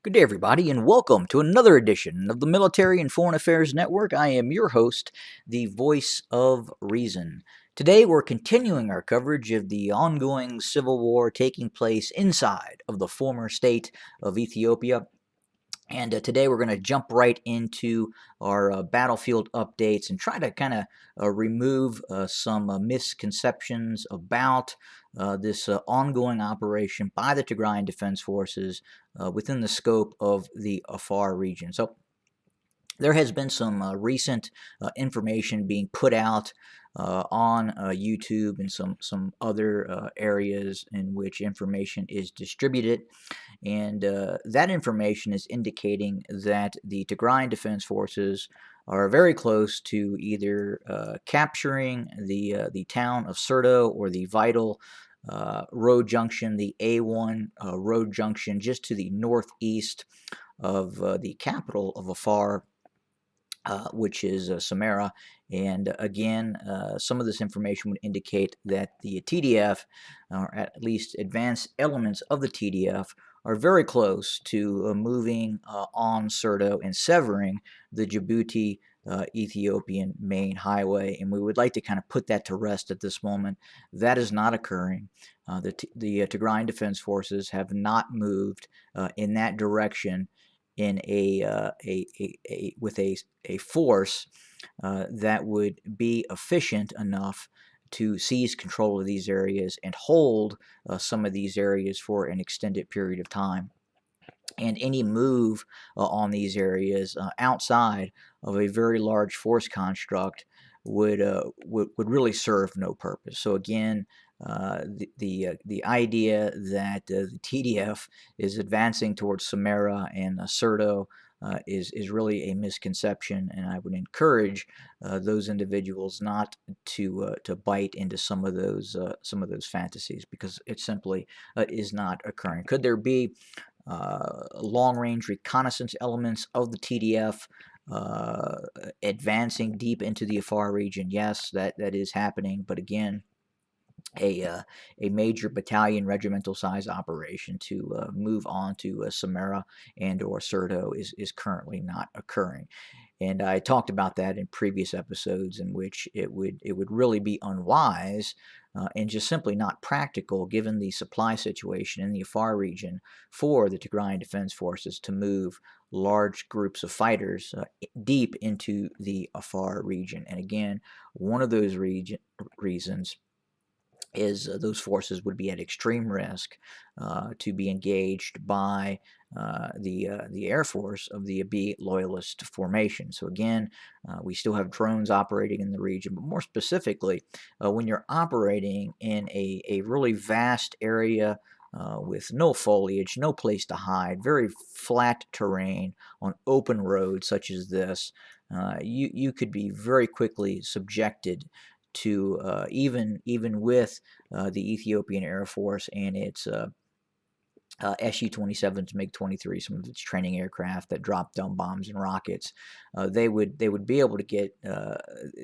Good day, everybody, and welcome to another edition of the Military and Foreign Affairs Network. I am your host, the voice of reason. Today, we're continuing our coverage of the ongoing civil war taking place inside of the former state of Ethiopia. And today we're going to jump right into our battlefield updates and try to kind of remove some misconceptions about this ongoing operation by the Tigrayan Defense Forces within the scope of the Afar region. So there has been some recent information being put out on YouTube and some other areas in which information is distributed, and that information is indicating that the Tigrayan Defense Forces are very close to either capturing the town of Sirte or the vital road junction, the A1 road junction, just to the northeast of the capital of Afar, which is Samara. And again, some of this information would indicate that the TDF, or at least advanced elements of the TDF, are very close to moving on Sirte and severing the Djibouti Ethiopian main highway. And we would like to kind of put that to rest at this moment. That is not occurring. The Tigrayan Defense Forces have not moved in that direction in with a force that would be efficient enough to seize control of these areas and hold some of these areas for an extended period of time. And any move on these areas outside of a very large force construct would really serve no purpose. So again, the idea that the TDF is advancing towards Samara and Sirte is really a misconception, and I would encourage those individuals not to bite into some of those fantasies, because it simply is not occurring. Could there be long-range reconnaissance elements of the TDF advancing deep into the Afar region? Yes, that is happening, but again, a major battalion regimental size operation to move on to Samara and or Sirte is currently not occurring. And I talked about that in previous episodes, in which it would really be unwise and just simply not practical, given the supply situation in the Afar region, for the Tigrayan Defense Forces to move large groups of fighters deep into the Afar region. And again, one of those reasons is those forces would be at extreme risk to be engaged by the Air Force of the Abiy loyalist formation. So again, we still have drones operating in the region, but more specifically, when you're operating in a really vast area with no foliage, no place to hide, very flat terrain on open roads such as this, you could be very quickly subjected to even with the Ethiopian Air Force and its Su-27s, MiG-23, some of its training aircraft that drop down bombs and rockets. They would be able to get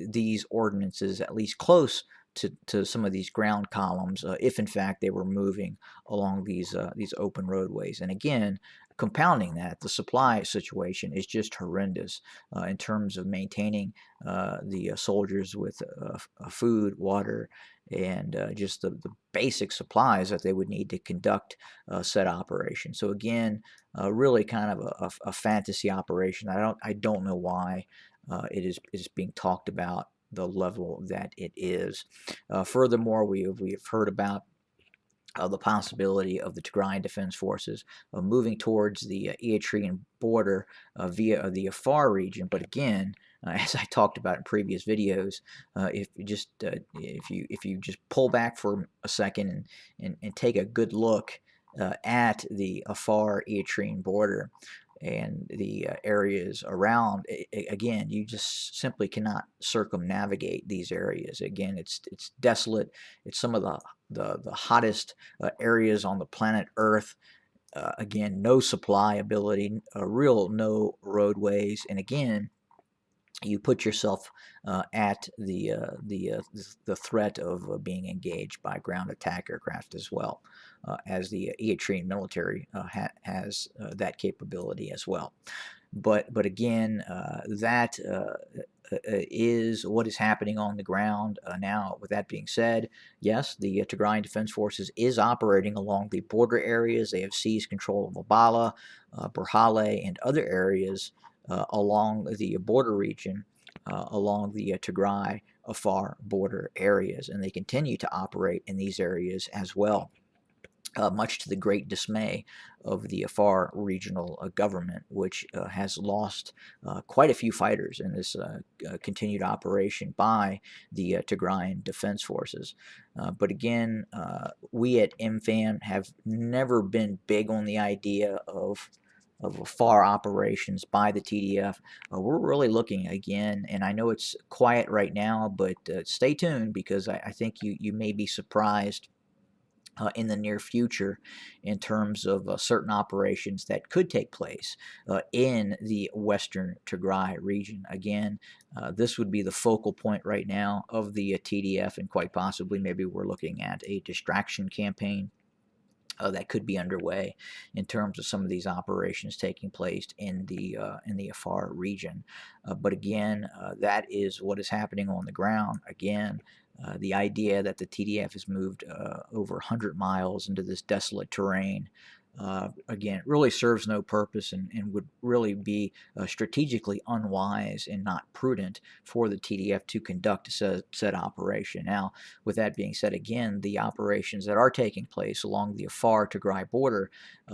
these ordnances at least close to some of these ground columns, if in fact they were moving along these open roadways. And again, compounding that, the supply situation is just horrendous in terms of maintaining the soldiers with food, water, and just the basic supplies that they would need to conduct said operation. So again, really kind of a fantasy operation. I don't know why it is being talked about the level that it is. Furthermore, we have heard about the possibility of the Tigrayan Defense Forces moving towards the Eritrean border via the Afar region. But again, as I talked about in previous videos, if you just pull back for a second and take a good look at the Afar Eritrean border and the areas around, again, you just simply cannot circumnavigate these areas. Again, it's desolate. It's some of the hottest areas on the planet Earth. Again, no supply ability, no roadways, and again, you put yourself at the threat of being engaged by ground attack aircraft as well, as the Eritrean military has that capability as well. But again, that is what is happening on the ground now. With that being said, yes, the Tigrayan Defense Forces is operating along the border areas. They have seized control of Abala, Berhale, and other areas along the border region, along the Tigray Afar border areas, and they continue to operate in these areas as well. Much to the great dismay of the Afar regional government, which has lost quite a few fighters in this continued operation by the Tigrayan Defense Forces. But again, we at MFAM have never been big on the idea of Afar operations by the TDF. We're really looking again, and I know it's quiet right now, but stay tuned, because I think you may be surprised in the near future in terms of certain operations that could take place in the western Tigray region. Again, this would be the focal point right now of the TDF, and quite possibly maybe we're looking at a distraction campaign that could be underway in terms of some of these operations taking place in the Afar region. But again, that is what is happening on the ground. Again, the idea that the TDF has moved over 100 miles into this desolate terrain, again, really serves no purpose, and would really be strategically unwise and not prudent for the TDF to conduct said operation. Now, with that being said, again, the operations that are taking place along the Afar Tigray border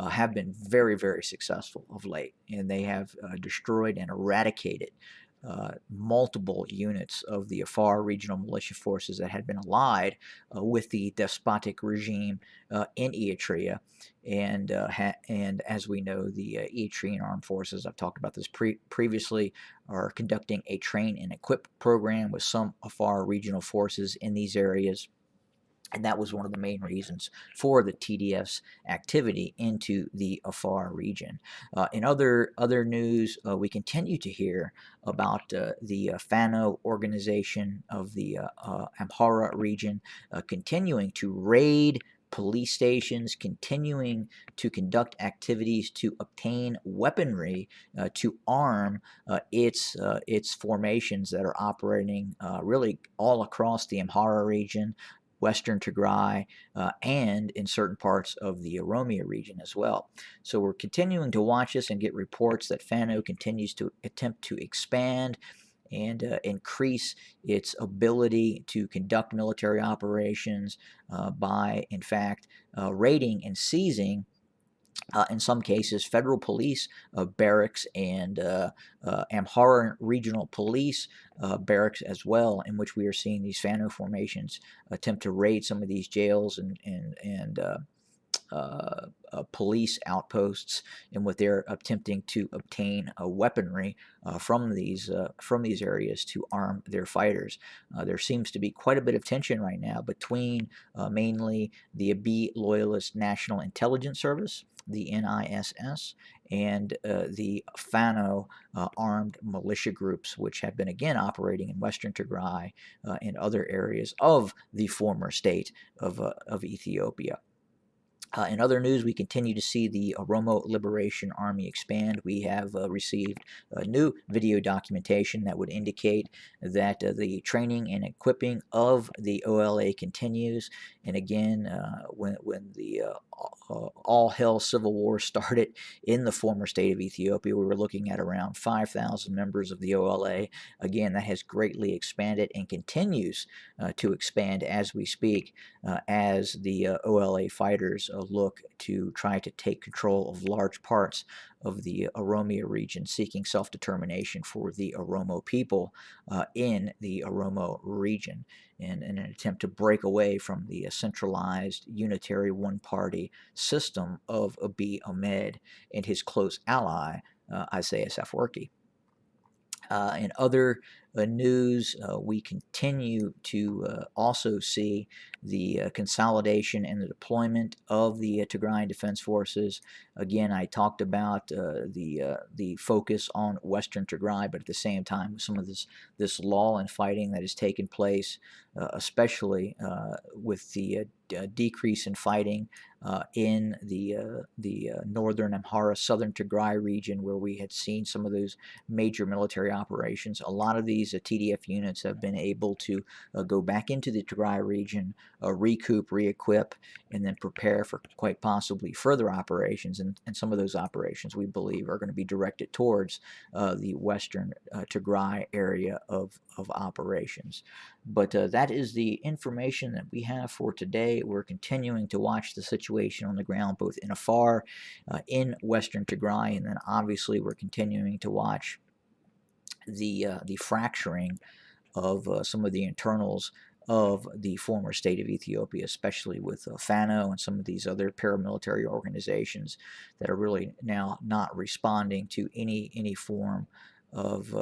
have been very, very successful of late, and they have destroyed and eradicated multiple units of the Afar regional militia forces that had been allied with the despotic regime in Eritrea. And as we know, the Eritrean armed forces, I've talked about this previously, are conducting a train and equip program with some Afar regional forces in these areas. And that was one of the main reasons for the TDF's activity into the Afar region. In other news, we continue to hear about the Fano organization of the Amhara region continuing to raid police stations, continuing to conduct activities to obtain weaponry to arm its formations that are operating really all across the Amhara region, western Tigray, and in certain parts of the Oromia region as well. So we're continuing to watch this and get reports that Fano continues to attempt to expand and increase its ability to conduct military operations by, in fact, raiding and seizing in some cases, federal police barracks and Amhara regional police barracks as well, in which we are seeing these Fano formations attempt to raid some of these jails and police outposts, in what they're attempting to obtain weaponry from these areas to arm their fighters. There seems to be quite a bit of tension right now between mainly the Abiy Loyalist National Intelligence Service, the NISS, and the Fano armed militia groups, which have been again operating in western Tigray and other areas of the former state of Ethiopia. In other news, we continue to see the Oromo Liberation Army expand. We have received new video documentation that would indicate that the training and equipping of the OLA continues. And again, when the all hell civil war started in the former state of Ethiopia, we were looking at around 5,000 members of the OLA. Again, that has greatly expanded and continues to expand as we speak, as the OLA fighters look to try to take control of large parts of the Oromia region, seeking self-determination for the Oromo people in the Oromo region, in an attempt to break away from the centralized unitary one-party system of Abiy Ahmed and his close ally, Isaias Afwerki. In other news, we continue to also see the consolidation and the deployment of the Tigrayan Defense Forces Again, I talked about the focus on Western Tigray, but at the same time, with some of this lull and fighting that has taken place, especially with the decrease in fighting in the northern Amhara, southern Tigray region, where we had seen some of those major military operations. A lot of these TDF units have been able to go back into the Tigray region, recoup, re-equip, and then prepare for quite possibly further operations. And some of those operations, we believe, are going to be directed towards the western Tigray area of operations. But that is the information that we have for today. We're continuing to watch the situation on the ground, both in Afar, in western Tigray, and then obviously we're continuing to watch the fracturing of some of the internals of the former state of Ethiopia, especially with Fano and some of these other paramilitary organizations that are really now not responding to any form of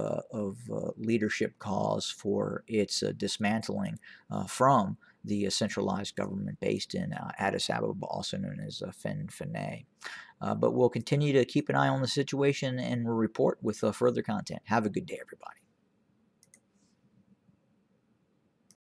leadership calls for its dismantling from the centralized government based in Addis Ababa, also known as Fene. But we'll continue to keep an eye on the situation and we'll report with further content. Have a good day, everybody.